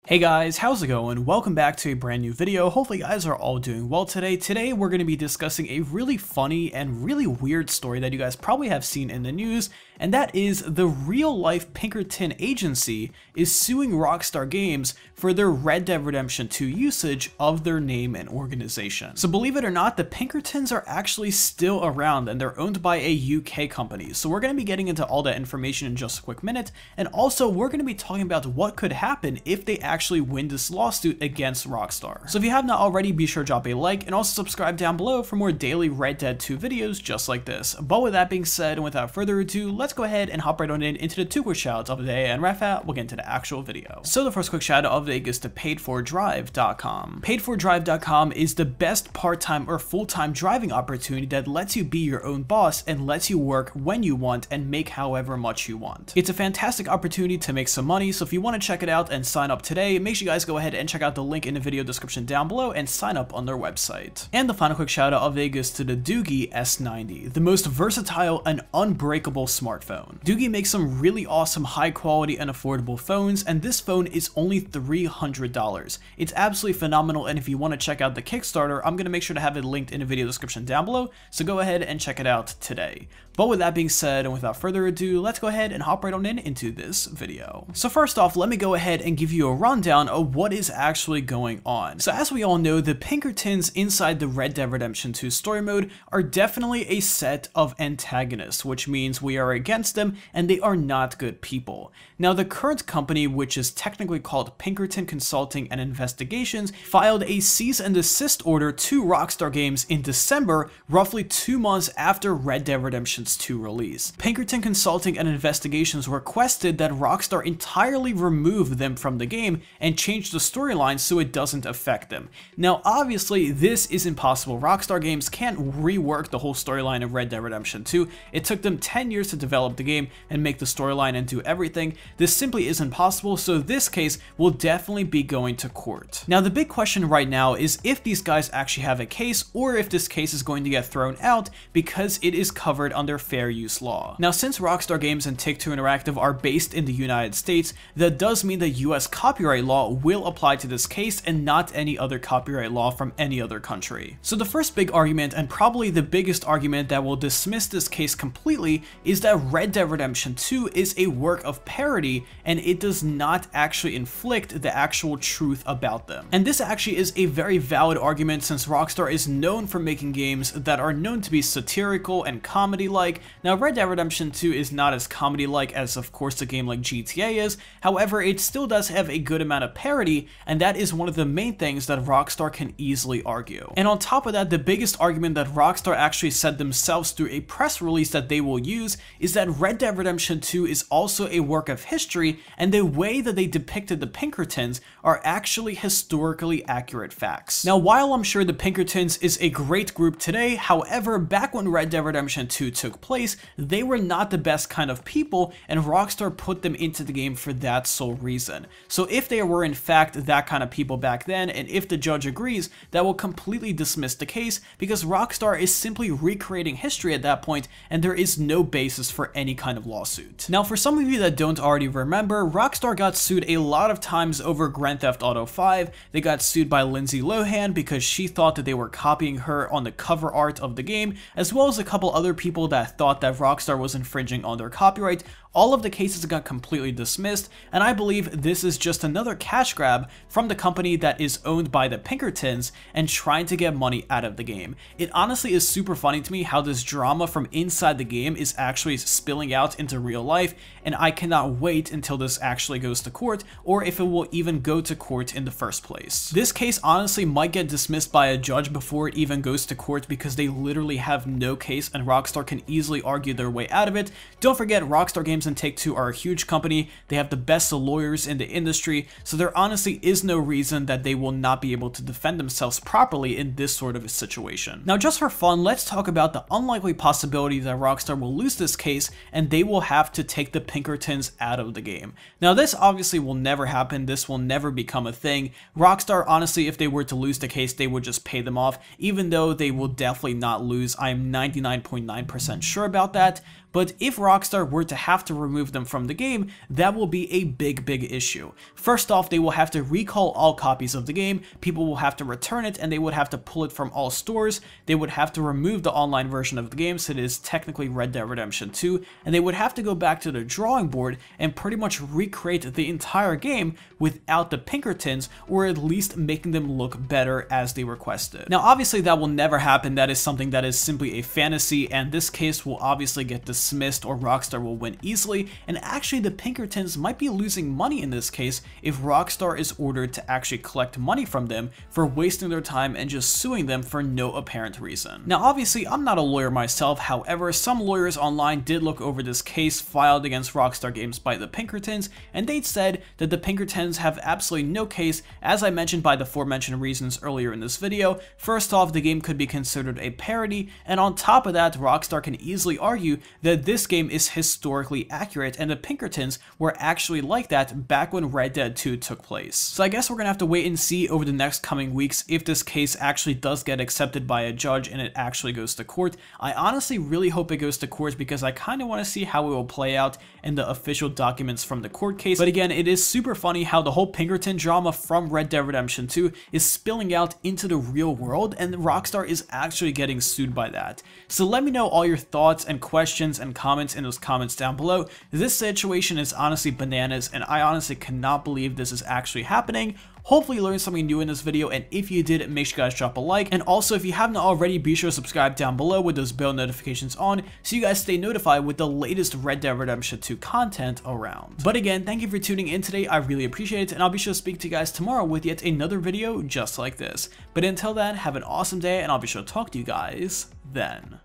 Hey guys, how's it going? Welcome back to a brand new video. Hopefully you guys are all doing well today. Today we're going to be discussing a really funny and really weird story that you guys probably have seen in the news, and that is the real-life Pinkerton agency is suing Rockstar Games for their Red Dead Redemption 2 usage of their name and organization. So believe it or not, the Pinkertons are actually still around and they're owned by a UK company. So we're going to be getting into all that information in just a quick minute, and also we're going to be talking about what could happen if they actually win this lawsuit against Rockstar. So if you have not already, be sure to drop a like and also subscribe down below for more daily Red Dead 2 videos just like this. But with that being said, and without further ado, let's go ahead and hop right on into the two quick shoutouts of the day, and right after we'll get into the actual video. So the first quick shoutout of the day goes to paid4drive.com. Paid4drive.com is the best part-time or full-time driving opportunity that lets you be your own boss and lets you work when you want and make however much you want. It's a fantastic opportunity to make some money, so if you want to check it out and sign up today, make sure you guys go ahead and check out the link in the video description down below and sign up on their website. And the final quick shout out of the day goes to the Doogie S90, the most versatile and unbreakable smartphone. Doogie makes some really awesome high quality and affordable phones, and this phone is only $300. It's absolutely phenomenal, and if you want to check out the Kickstarter, I'm going to make sure to have it linked in the video description down below, so go ahead and check it out today. But with that being said, and without further ado, let's go ahead and hop right on into this video. So first off, let me go ahead and give you a rundown of what is actually going on. So as we all know, the Pinkertons inside the Red Dead Redemption 2 story mode are definitely a set of antagonists, which means we are against them and they are not good people. Now the current company, which is technically called Pinkerton Consulting and Investigations, filed a cease and desist order to Rockstar Games in December, roughly 2 months after Red Dead Redemption 2 release. Pinkerton Consulting and Investigations requested that Rockstar entirely remove them from the game and change the storyline so it doesn't affect them. Now obviously this is impossible. Rockstar Games can't rework the whole storyline of Red Dead Redemption 2. It took them 10 years to develop the game and make the storyline and do everything. This simply isn't possible, so this case will definitely be going to court. Now the big question right now is if these guys actually have a case, or if this case is going to get thrown out because it is covered under fair use law. Now since Rockstar Games and Take-Two Interactive are based in the United States, that does mean that US copyright law will apply to this case and not any other copyright law from any other country. So the first big argument, and probably the biggest argument that will dismiss this case completely, is that Red Dead Redemption 2 is a work of parody and it does not actually inflict the actual truth about them. And this actually is a very valid argument since Rockstar is known for making games that are known to be satirical and comedy-like. Now Red Dead Redemption 2 is not as comedy-like as of course a game like GTA is, however it still does have a good amount of parody, and that is one of the main things that Rockstar can easily argue. And on top of that, the biggest argument that Rockstar actually said themselves through a press release that they will use is that Red Dead Redemption 2 is also a work of history, and the way that they depicted the Pinkertons are actually historically accurate facts. Now while I'm sure the Pinkertons is a great group today, however back when Red Dead Redemption 2 took place, they were not the best kind of people, and Rockstar put them into the game for that sole reason. So if they were in fact that kind of people back then, and if the judge agrees, that will completely dismiss the case because Rockstar is simply recreating history at that point, and there is no basis for any kind of lawsuit. Now for some of you that don't already remember, Rockstar got sued a lot of times over Grand Theft Auto 5. They got sued by Lindsay Lohan because she thought that they were copying her on the cover art of the game, as well as a couple other people that thought that Rockstar was infringing on their copyright. All of the cases got completely dismissed, and I believe this is just another cash grab from the company that is owned by the Pinkertons and trying to get money out of the game. It honestly is super funny to me how this drama from inside the game is actually spilling out into real life, and I cannot wait until this actually goes to court, or if it will even go to court in the first place. This case honestly might get dismissed by a judge before it even goes to court because they literally have no case and Rockstar can easily argue their way out of it. Don't forget, Rockstar Games and Take-Two are a huge company. They have the best lawyers in the industry, so there honestly is no reason that they will not be able to defend themselves properly in this sort of a situation. Now just for fun, let's talk about the unlikely possibility that Rockstar will lose this case and they will have to take the Pinkertons out of the game. Now this obviously will never happen. This will never become a thing. Rockstar, honestly, if they were to lose the case, they would just pay them off, even though they will definitely not lose. I am 99.9% sure about that. but if Rockstar were to have to remove them from the game, that will be a big issue. First off, they will have to recall all copies of the game, people will have to return it, and they would have to pull it from all stores. They would have to remove the online version of the game, so it is technically Red Dead Redemption 2, and they would have to go back to the drawing board and pretty much recreate the entire game without the Pinkertons, or at least making them look better as they requested. Now obviously that will never happen, that is something that is simply a fantasy, and this case will obviously get dismissed or Rockstar will win easily, and actually the Pinkertons might be losing money in this case if Rockstar is ordered to actually collect money from them for wasting their time and just suing them for no apparent reason. Now obviously I'm not a lawyer myself, however some lawyers online did look over this case filed against Rockstar Games by the Pinkertons, and they said that the Pinkertons have absolutely no case, as I mentioned by the aforementioned reasons earlier in this video. First off, the game could be considered a parody, and on top of that, Rockstar can easily argue that this game is historically accurate and the Pinkertons were actually like that back when Red Dead 2 took place. So I guess we're gonna have to wait and see over the next coming weeks if this case actually does get accepted by a judge and it actually goes to court. I honestly really hope it goes to court because I kind of want to see how it will play out in the official documents from the court case. But again, it is super funny how the whole Pinkerton drama from Red Dead Redemption 2 is spilling out into the real world, and Rockstar is actually getting sued by that. So let me know all your thoughts and questions and comments in those comments down below. This situation is honestly bananas, and I honestly cannot believe this is actually happening. Hopefully you learned something new in this video, and if you did, make sure you guys drop a like, and also if you haven't already, be sure to subscribe down below with those bell notifications on so you guys stay notified with the latest Red Dead Redemption 2 content around. But again, thank you for tuning in today, I really appreciate it, and I'll be sure to speak to you guys tomorrow with yet another video just like this. But until then, have an awesome day, and I'll be sure to talk to you guys then.